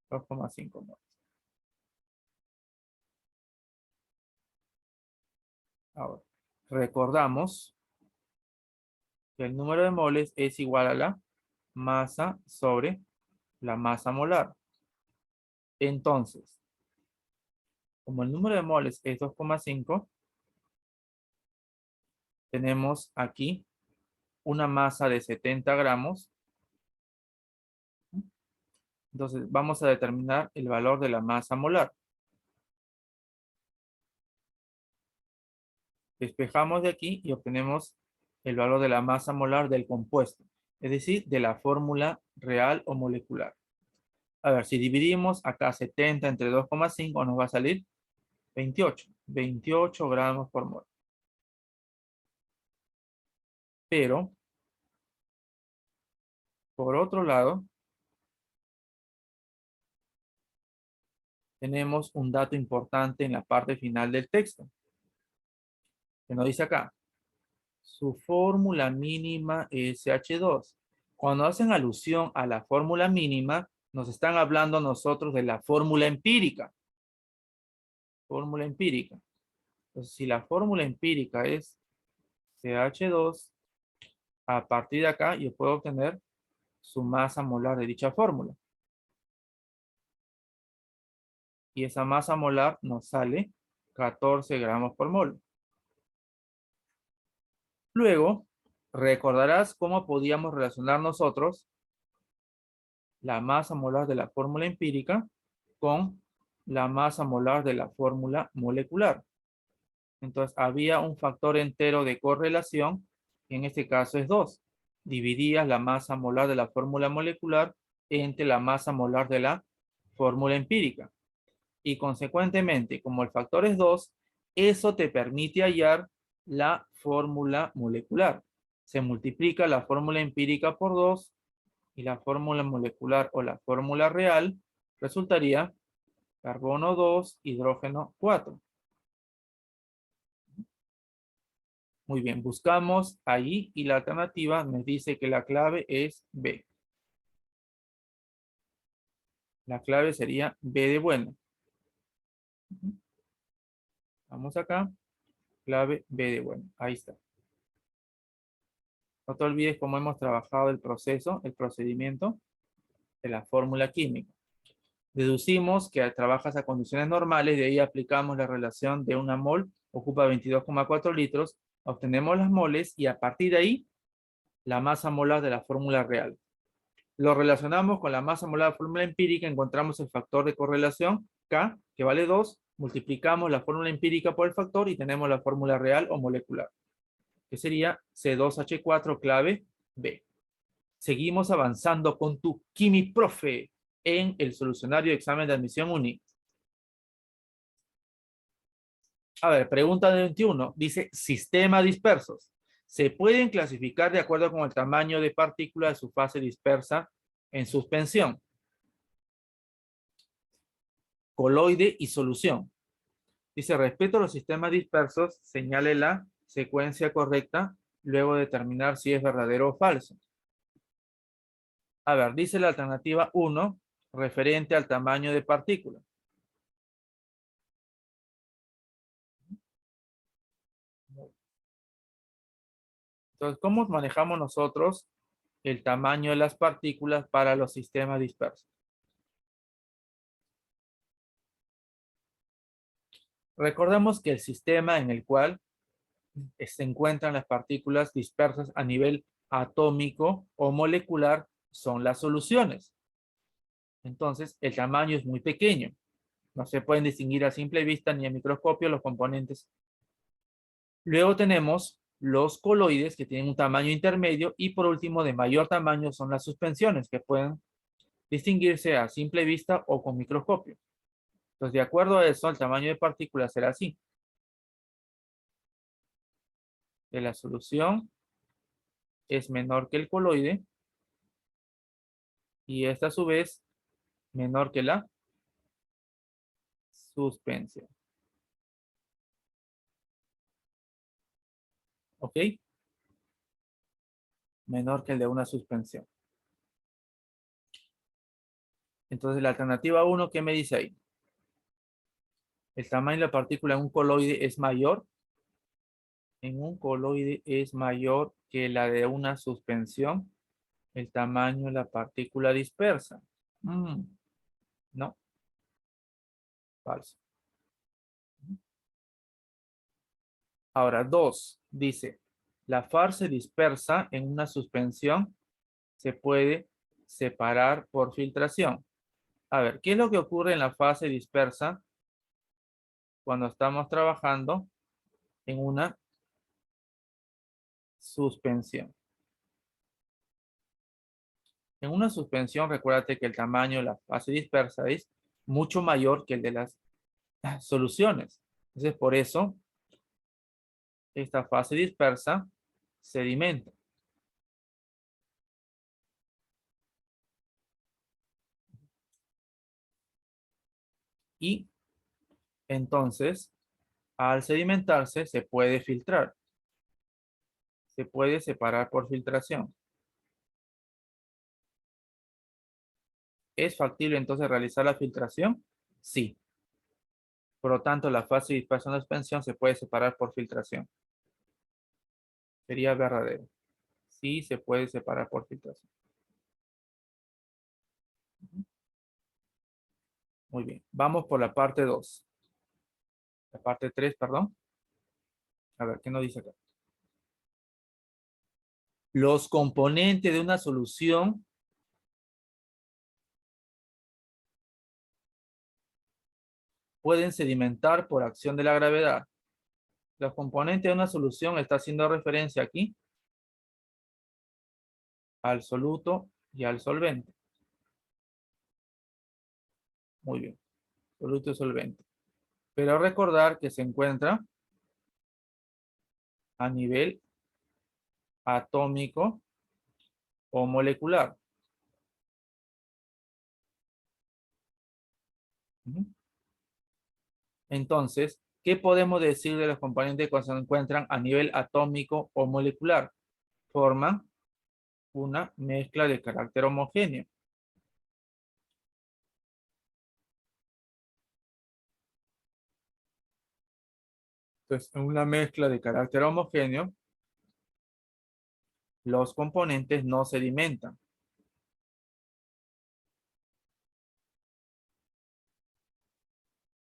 2,5 moles. Ahora, recordamos que el número de moles es igual a la masa sobre la masa molar. Entonces, como el número de moles es 2,5, tenemos aquí una masa de 70 gramos. Entonces, vamos a determinar el valor de la masa molar. Despejamos de aquí y obtenemos el valor de la masa molar del compuesto, es decir, de la fórmula real o molecular. A ver, si dividimos acá 70 entre 2,5 nos va a salir 28 gramos por mol. Pero, por otro lado, tenemos un dato importante en la parte final del texto, que nos dice acá, su fórmula mínima es SH2. Cuando hacen alusión a la fórmula mínima, nos están hablando nosotros de la fórmula empírica. Fórmula empírica. Entonces, si la fórmula empírica es CH2, a partir de acá yo puedo obtener su masa molar de dicha fórmula. Y esa masa molar nos sale 14 gramos por mol. Luego, recordarás cómo podíamos relacionar nosotros la masa molar de la fórmula empírica con la masa molar de la fórmula molecular. Entonces, había un factor entero de correlación, que en este caso es 2. Dividías la masa molar de la fórmula molecular entre la masa molar de la fórmula empírica. Y consecuentemente, como el factor es 2, eso te permite hallar la fórmula molecular. Se multiplica la fórmula empírica por 2 y la fórmula molecular o la fórmula real resultaría carbono 2, hidrógeno 4. Muy bien, buscamos ahí y la alternativa nos dice que la clave es B. La clave sería B de bueno. Vamos acá, clave B de bueno. Ahí está. No te olvides cómo hemos trabajado el proceso, el procedimiento de la fórmula química. Deducimos que trabajas a condiciones normales, de ahí aplicamos la relación de una mol, ocupa 22,4 litros, obtenemos las moles y a partir de ahí la masa molar de la fórmula real. Lo relacionamos con la masa molar de la fórmula empírica, encontramos el factor de correlación K, que vale 2, multiplicamos la fórmula empírica por el factor y tenemos la fórmula real o molecular, que sería C2H4 clave B. Seguimos avanzando con tu Quimiprofe en el solucionario de examen de admisión UNI. A ver, pregunta de 21. Dice, sistema dispersos. Se pueden clasificar de acuerdo con el tamaño de partícula de su fase dispersa en suspensión. Coloide y solución. Dice, respecto a los sistemas dispersos, señale la secuencia correcta, luego determinar si es verdadero o falso. A ver, dice la alternativa 1, referente al tamaño de partícula. Entonces, ¿cómo manejamos nosotros el tamaño de las partículas para los sistemas dispersos? Recordemos que el sistema en el cual se encuentran las partículas dispersas a nivel atómico o molecular son las soluciones. Entonces, el tamaño es muy pequeño. No se pueden distinguir a simple vista ni a microscopio los componentes. Luego tenemos los coloides que tienen un tamaño intermedio y por último de mayor tamaño son las suspensiones que pueden distinguirse a simple vista o con microscopio. Entonces, de acuerdo a eso, el tamaño de partículas será así. Que la solución es menor que el coloide y esta a su vez menor que la suspensión. ¿Ok? Menor que el de una suspensión. Entonces, la alternativa 1, ¿qué me dice ahí? El tamaño de la partícula en un coloide es mayor. En un coloide es mayor que la de una suspensión. El tamaño de la partícula dispersa. No, falso. Ahora, 2. Dice, la fase dispersa en una suspensión se puede separar por filtración. A ver, ¿qué es lo que ocurre en la fase dispersa cuando estamos trabajando en una suspensión? En una suspensión, recuérdate que el tamaño de la fase dispersa es mucho mayor que el de las soluciones. Entonces, por eso, esta fase dispersa sedimenta. Y entonces, al sedimentarse, se puede filtrar. Se puede separar por filtración. ¿Es factible entonces realizar la filtración? Sí. Por lo tanto, la fase de dispersión de suspensión se puede separar por filtración. Sería verdadero. Sí, se puede separar por filtración. Muy bien. Vamos por la parte 2. La parte 3, perdón. A ver, ¿qué nos dice acá? Los componentes de una solución pueden sedimentar por acción de la gravedad. Los componentes de una solución está haciendo referencia aquí al soluto y al solvente. Muy bien. Soluto y solvente. Pero recordar que se encuentra a nivel atómico o molecular. Entonces, ¿qué podemos decir de los componentes cuando se encuentran a nivel atómico o molecular? Forman una mezcla de carácter homogéneo. Entonces, en una mezcla de carácter homogéneo, los componentes no sedimentan.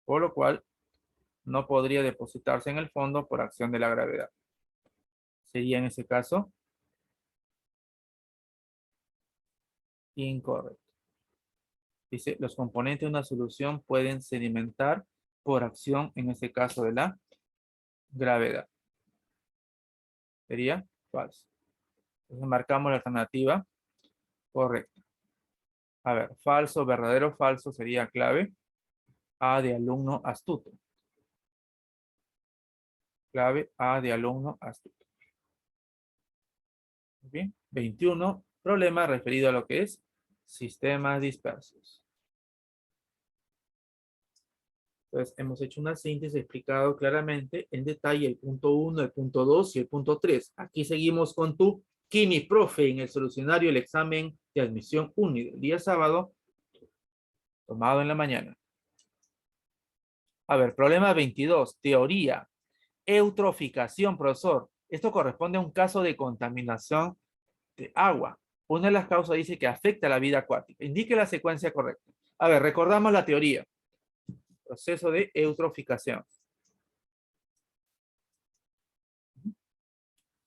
Por lo cual, no podría depositarse en el fondo por acción de la gravedad. Sería en ese caso incorrecto. Dice, los componentes de una solución pueden sedimentar por acción, en este caso, de la gravedad. Sería falso. Entonces marcamos la alternativa correcta. A ver, falso, verdadero, falso sería clave. A de alumno astuto. Clave A de alumno astuto. Bien. 21. Problema referido a lo que es sistemas dispersos. Entonces, hemos hecho una síntesis, explicado claramente en detalle el punto 1, el punto 2 y el punto 3. Aquí seguimos con tu Kimi Profe en el solucionario del examen de admisión único el día sábado, tomado en la mañana. A ver, problema 22, teoría. Eutroficación, profesor. Esto corresponde a un caso de contaminación de agua. Una de las causas dice que afecta a la vida acuática. Indique la secuencia correcta. A ver, recordamos la teoría. Proceso de eutroficación.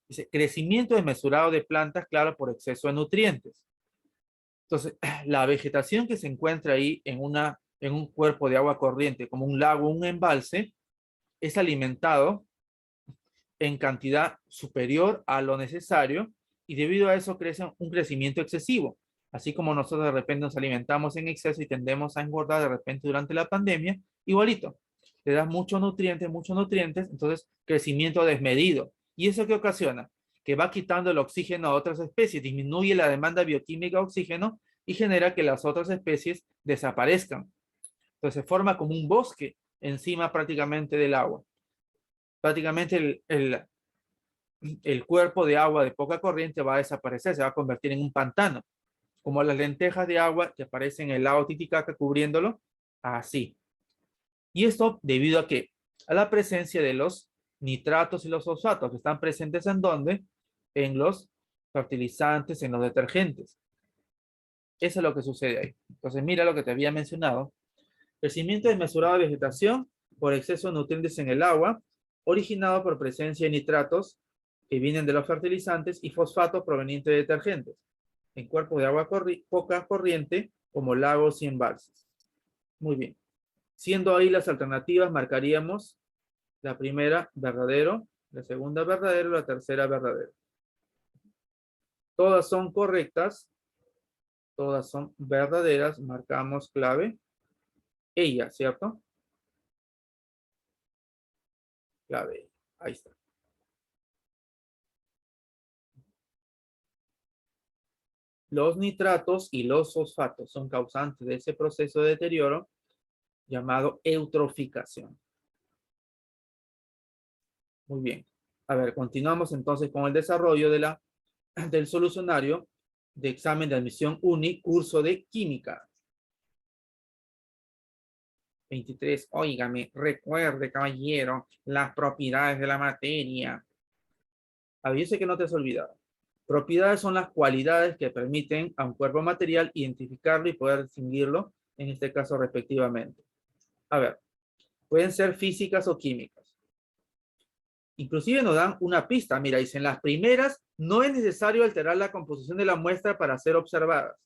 Dice, crecimiento desmesurado de plantas, claro, por exceso de nutrientes. Entonces, la vegetación que se encuentra ahí en un cuerpo de agua corriente, como un lago, un embalse, es alimentado en cantidad superior a lo necesario y debido a eso crece un crecimiento excesivo. Así como nosotros de repente nos alimentamos en exceso y tendemos a engordar de repente durante la pandemia, igualito. Le das muchos nutrientes, entonces crecimiento desmedido. ¿Y eso qué ocasiona? Que va quitando el oxígeno a otras especies, disminuye la demanda bioquímica de oxígeno y genera que las otras especies desaparezcan. Entonces se forma como un bosque encima prácticamente del agua. Prácticamente el cuerpo de agua de poca corriente va a desaparecer, se va a convertir en un pantano, como las lentejas de agua que aparecen en el lago Titicaca cubriéndolo, así. Y esto debido a que a la presencia de los nitratos y los fosfatos que están presentes en donde en los fertilizantes en los detergentes. Eso es lo que sucede ahí. Entonces, mira lo que te había mencionado. Crecimiento desmesurado de vegetación por exceso de nutrientes en el agua, originado por presencia de nitratos que vienen de los fertilizantes y fosfatos provenientes de detergentes, en cuerpos de agua poca corriente, como lagos y embalses. Muy bien. Siendo ahí las alternativas, marcaríamos la primera verdadero, la segunda verdadero, la tercera verdadero. Todas son correctas, todas son verdaderas, marcamos clave. Ella, ¿cierto? Clave, ahí está. Los nitratos y los fosfatos son causantes de ese proceso de deterioro llamado eutroficación. Muy bien. A ver, continuamos entonces con el desarrollo del solucionario de examen de admisión UNI, curso de química. 23. Óigame, recuerde, caballero, las propiedades de la materia. A ver, yo sé que no te has olvidado. Propiedades son las cualidades que permiten a un cuerpo material identificarlo y poder distinguirlo, en este caso respectivamente. A ver, pueden ser físicas o químicas. Inclusive nos dan una pista. Mira, dicen las primeras, no es necesario alterar la composición de la muestra para ser observadas.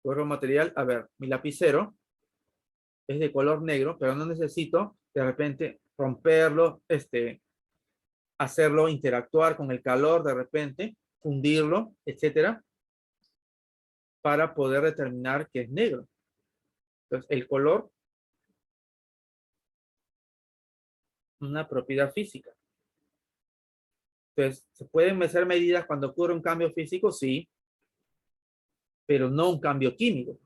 Cuerpo material, a ver, mi lapicero es de color negro, pero no necesito de repente romperlo, hacerlo interactuar con el calor de repente, fundirlo, etcétera, para poder determinar que es negro. Entonces, el color, una propiedad física. Entonces, ¿se pueden hacer medidas cuando ocurre un cambio físico? Sí, pero no un cambio químico.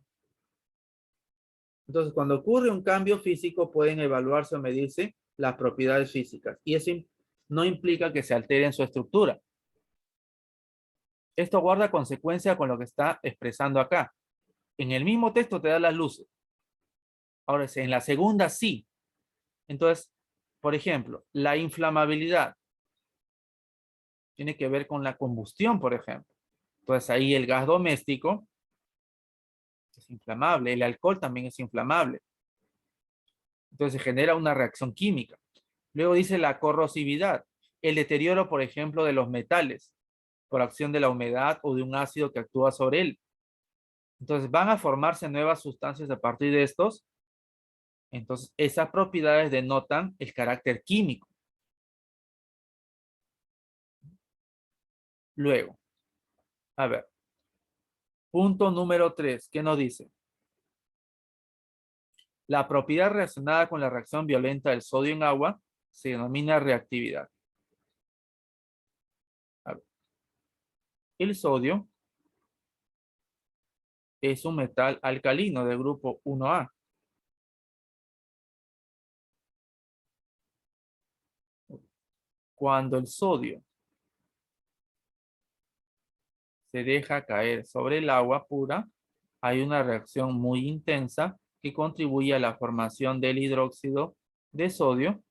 Entonces, cuando ocurre un cambio físico, pueden evaluarse o medirse las propiedades físicas. Y eso no implica que se altere en su estructura. Esto guarda consecuencia con lo que está expresando acá. En el mismo texto te da las luces. Ahora, en la segunda sí. Entonces, por ejemplo, la inflamabilidad tiene que ver con la combustión, por ejemplo. Entonces, ahí el gas doméstico es inflamable. El alcohol también es inflamable. Entonces, se genera una reacción química. Luego dice la corrosividad. El deterioro, por ejemplo, de los metales por acción de la humedad o de un ácido que actúa sobre él. Entonces, van a formarse nuevas sustancias a partir de estos. Entonces, esas propiedades denotan el carácter químico. Luego, a ver, punto número 3, ¿qué nos dice? La propiedad relacionada con la reacción violenta del sodio en agua se denomina reactividad. A ver, el sodio es un metal alcalino del grupo 1A. Cuando el sodio se deja caer sobre el agua pura, hay una reacción muy intensa que contribuye a la formación del hidróxido de sodio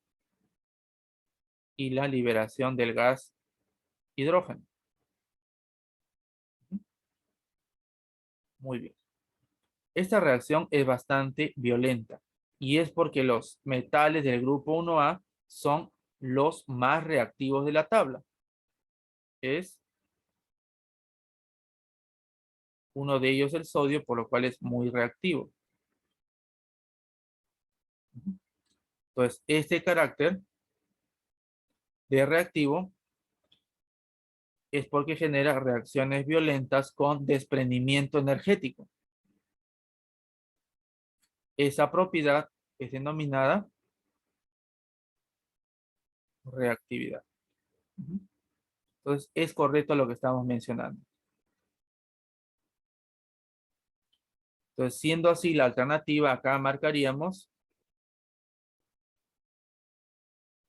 y la liberación del gas hidrógeno. Muy bien. Esta reacción es bastante violenta y es porque los metales del grupo 1A son los más reactivos de la tabla. Es uno de ellos el sodio, por lo cual es muy reactivo. Entonces, este carácter de reactivo es porque genera reacciones violentas con desprendimiento energético. Esa propiedad es denominada reactividad. Entonces, es correcto lo que estamos mencionando. Entonces, siendo así la alternativa, acá marcaríamos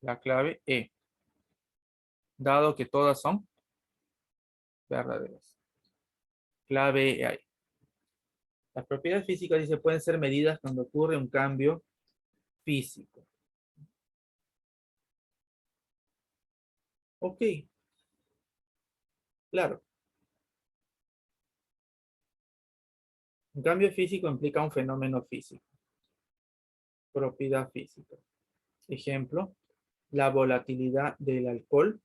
la clave E, dado que todas son verdaderas. Clave E ahí. Las propiedades físicas dice pueden ser medidas cuando ocurre un cambio físico. Ok, claro. Un cambio físico implica un fenómeno físico, propiedad física. Ejemplo, la volatilidad del alcohol.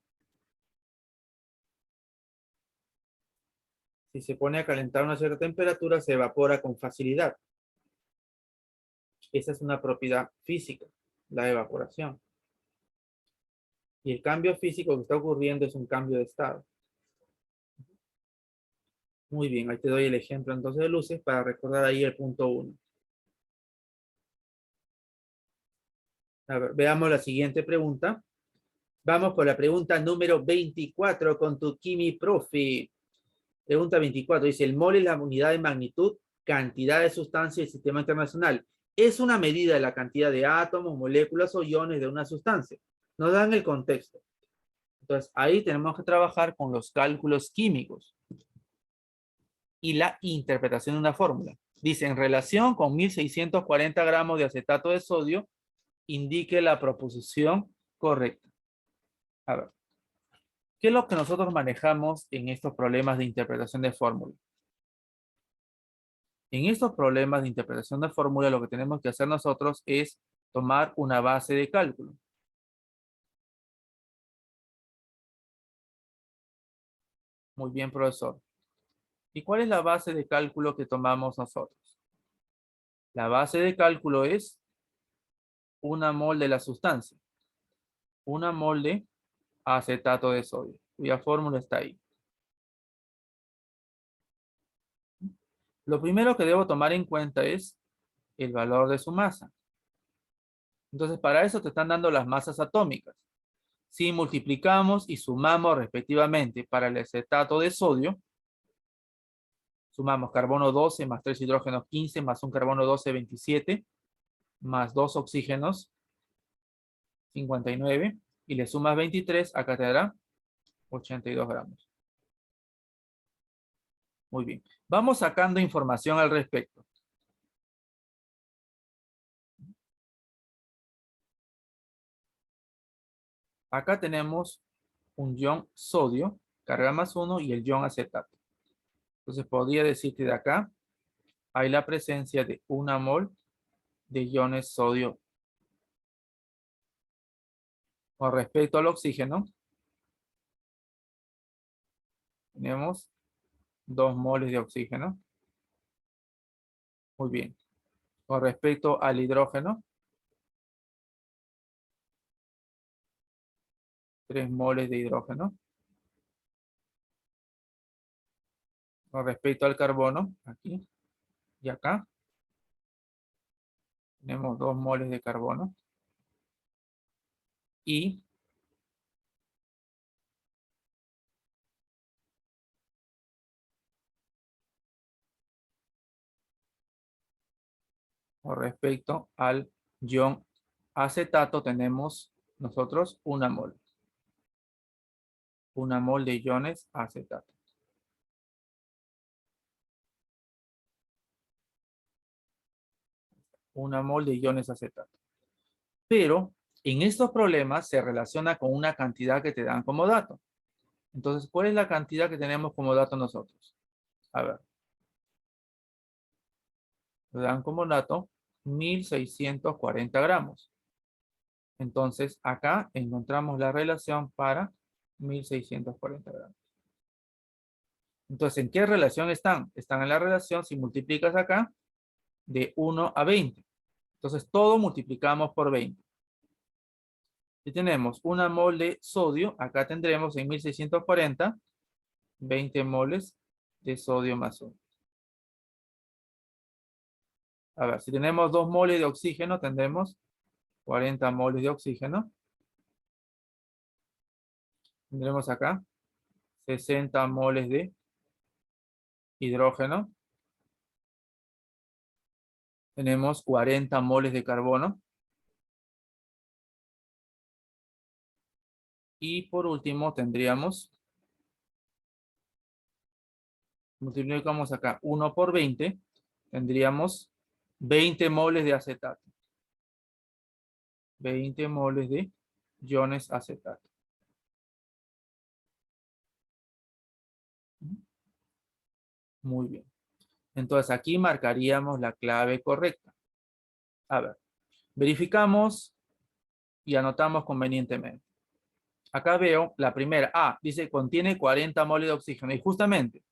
Si se pone a calentar a una cierta temperatura, se evapora con facilidad. Esa es una propiedad física, la evaporación. Y el cambio físico que está ocurriendo es un cambio de estado. Muy bien, ahí te doy el ejemplo entonces de luces para recordar ahí el punto 1. A ver, veamos la siguiente pregunta. Vamos por la pregunta número 24 con tu Kimi Profi. Pregunta 24 dice, el mol es la unidad de magnitud, cantidad de sustancia del sistema internacional. Es una medida de la cantidad de átomos, moléculas o iones de una sustancia. Nos dan el contexto. Entonces, ahí tenemos que trabajar con los cálculos químicos y la interpretación de una fórmula. Dice, en relación con 1640 gramos de acetato de sodio, indique la proposición correcta. A ver, ¿qué es lo que nosotros manejamos en estos problemas de interpretación de fórmula? En estos problemas de interpretación de fórmula, lo que tenemos que hacer nosotros es tomar una base de cálculo. Muy bien, profesor. ¿Y cuál es la base de cálculo que tomamos nosotros? La base de cálculo es una mol de la sustancia. Una mol de acetato de sodio, cuya fórmula está ahí. Lo primero que debo tomar en cuenta es el valor de su masa. Entonces, para eso te están dando las masas atómicas. Si multiplicamos y sumamos respectivamente para el acetato de sodio, sumamos carbono 12 más 3 hidrógenos 15 más un carbono 12 27 más 2 oxígenos 59 y le sumas 23, acá te dará 82 gramos. Muy bien. Vamos sacando información al respecto. Acá tenemos un ion sodio, carga más 1 y el ion acetato. Entonces podría decirte de acá, hay la presencia de una mol de iones sodio. Con respecto al oxígeno, tenemos 2 moles de oxígeno. Muy bien. Con respecto al hidrógeno, 3 moles de hidrógeno. Con respecto al carbono, aquí y acá, tenemos 2 moles de carbono. Y con respecto al ion acetato, tenemos nosotros una mol. Una mol de iones acetato. Una mol de iones acetato. Pero en estos problemas se relaciona con una cantidad que te dan como dato. Entonces, ¿cuál es la cantidad que tenemos como dato nosotros? A ver. Te dan como dato 1640 gramos. Entonces, acá encontramos la relación para 1640 gramos. Entonces, ¿en qué relación están? Están en la relación, si multiplicas acá, de 1 a 20. Entonces, todo multiplicamos por 20. Si tenemos una mol de sodio, acá tendremos en 1640, 20 moles de sodio más 1. A ver, si tenemos 2 moles de oxígeno, tendremos 40 moles de oxígeno. Tendremos acá 60 moles de hidrógeno. Tenemos 40 moles de carbono. Y por último tendríamos, multiplicamos acá 1 por 20, tendríamos 20 moles de acetato. 20 moles de iones acetato. Muy bien. Entonces aquí marcaríamos la clave correcta. A ver, verificamos y anotamos convenientemente. Acá veo la primera. Dice contiene 40 moles de oxígeno. Y justamente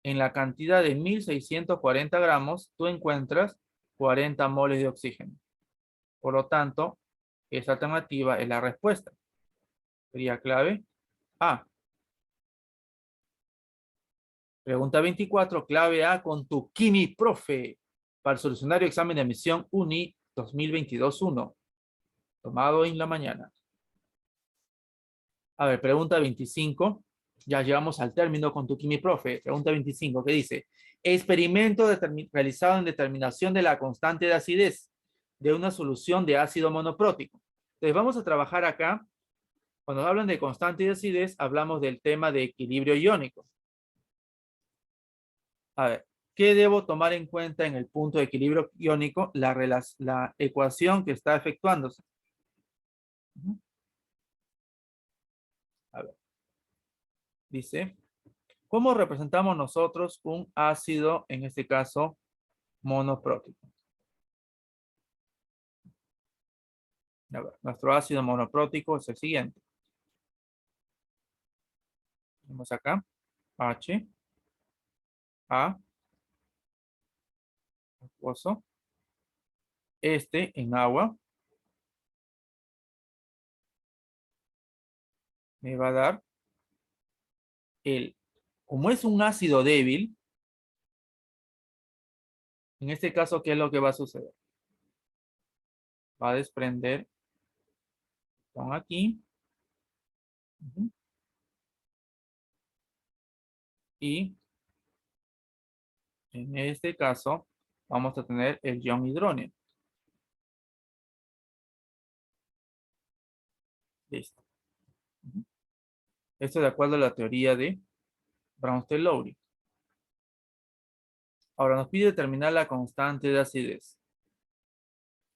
en la cantidad de 1640 gramos, tú encuentras 40 moles de oxígeno. Por lo tanto, esa alternativa es la respuesta. Sería clave A. Pregunta 24, clave A con tu Kimi Profe para el solucionario examen de admisión UNI 2022-1, tomado en la mañana. A ver, pregunta 25. Ya llegamos al término con tu Kimi Profe. Pregunta 25, ¿qué dice? Experimento realizado en determinación de la constante de acidez de una solución de ácido monoprótico. Entonces vamos a trabajar acá. Cuando hablan de constante de acidez, hablamos del tema de equilibrio iónico. A ver, ¿qué debo tomar en cuenta en el punto de equilibrio iónico? La ecuación que está efectuándose. A ver, dice, ¿cómo representamos nosotros un ácido, en este caso, monoprótico? A ver, nuestro ácido monoprótico es el siguiente. Vemos acá, H, A, acuoso, en agua, me va a dar como es un ácido débil, en este caso, ¿qué es lo que va a suceder? Va a desprender con aquí. Y en este caso, vamos a tener el ion hidrógeno. Listo. Esto de acuerdo a la teoría de Bronsted-Lowry. Ahora nos pide determinar la constante de acidez.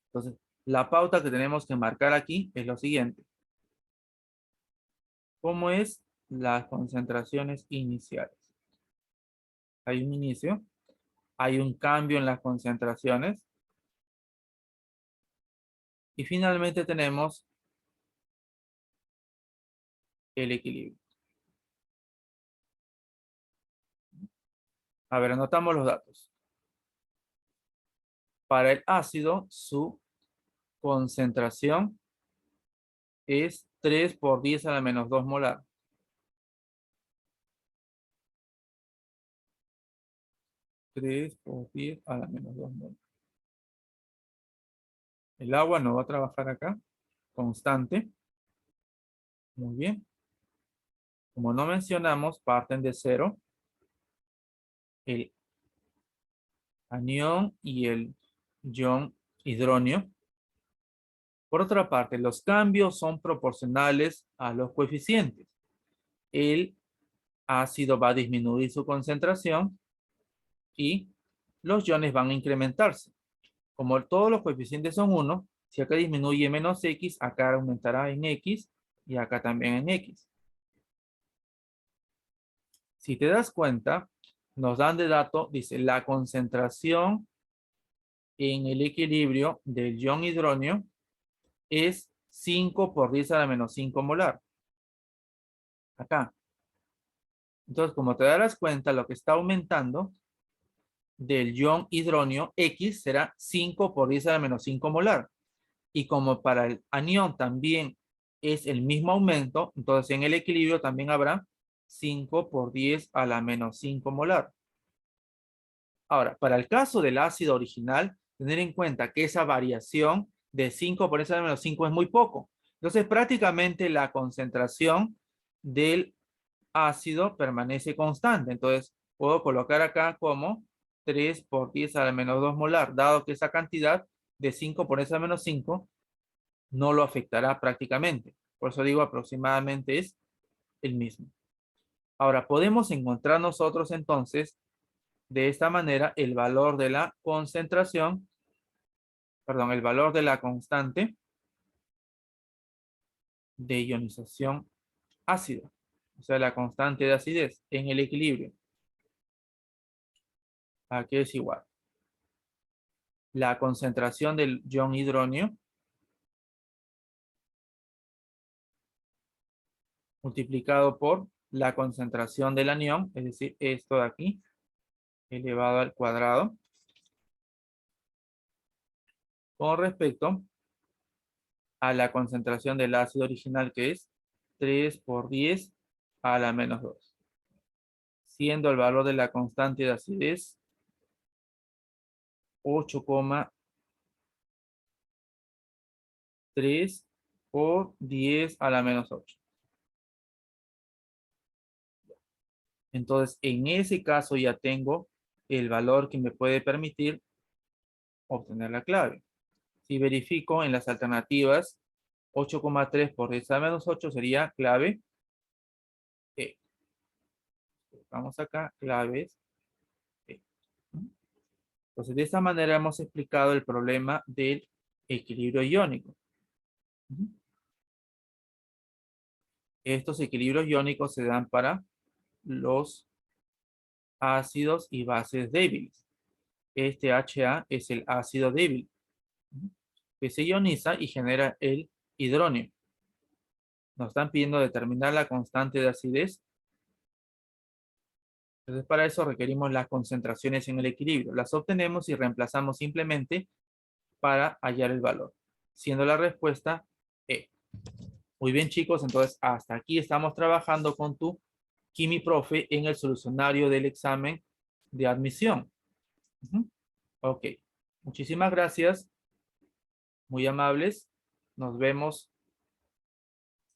Entonces, la pauta que tenemos que marcar aquí es lo siguiente. ¿Cómo es las concentraciones iniciales? Hay un inicio, hay un cambio en las concentraciones y finalmente tenemos el equilibrio. A ver, anotamos los datos. Para el ácido, su concentración es 3 por 10 a la menos 2 molar. 3 por 10 a la menos 2 molar. El agua no va a trabajar acá. Constante. Muy bien. Como no mencionamos, parten de cero el anión y el ion hidróneo. Por otra parte, los cambios son proporcionales a los coeficientes. El ácido va a disminuir su concentración y los iones van a incrementarse. Como todos los coeficientes son 1, si acá disminuye menos X, acá aumentará en X y acá también en X. Si te das cuenta, nos dan de dato, dice, la concentración en el equilibrio del ion hidrógeno es 5 por 10 a la menos 5 molar. Acá. Entonces, como te darás cuenta, lo que está aumentando del ion hidrógeno X será 5 por 10 a la menos 5 molar. Y como para el anión también es el mismo aumento, entonces en el equilibrio también habrá 5 por 10 a la menos 5 molar. Ahora, para el caso del ácido original, tener en cuenta que esa variación de 5 por 10 a la menos 5 es muy poco. Entonces, prácticamente la concentración del ácido permanece constante. Entonces, puedo colocar acá como 3 por 10 a la menos 2 molar, dado que esa cantidad de 5 por 10 a la menos 5 no lo afectará prácticamente. Por eso digo aproximadamente es el mismo. Ahora, podemos encontrar nosotros entonces de esta manera el valor de la concentración, perdón, el valor de la constante de ionización ácida, o sea, la constante de acidez en el equilibrio. Aquí es igual. La concentración del ion hidronio multiplicado por la concentración del anión, es decir, esto de aquí, elevado al cuadrado, con respecto a la concentración del ácido original, que es 3 por 10 a la menos 2, siendo el valor de la constante de acidez 8,3 por 10 a la menos 8. Entonces, en ese caso ya tengo el valor que me puede permitir obtener la clave. Si verifico en las alternativas, 8,3 por 10 a la menos 8 sería clave E. Vamos acá, claves E. Entonces, de esta manera hemos explicado el problema del equilibrio iónico. Estos equilibrios iónicos se dan para los ácidos y bases débiles. Este HA es el ácido débil, que se ioniza y genera el hidróneo. Nos están pidiendo determinar la constante de acidez. Entonces, para eso requerimos las concentraciones en el equilibrio. Las obtenemos y reemplazamos simplemente para hallar el valor, siendo la respuesta E. Muy bien, chicos, entonces hasta aquí estamos trabajando con tu Quimiprofe en el solucionario del examen de admisión. Ok, muchísimas gracias, muy amables. Nos vemos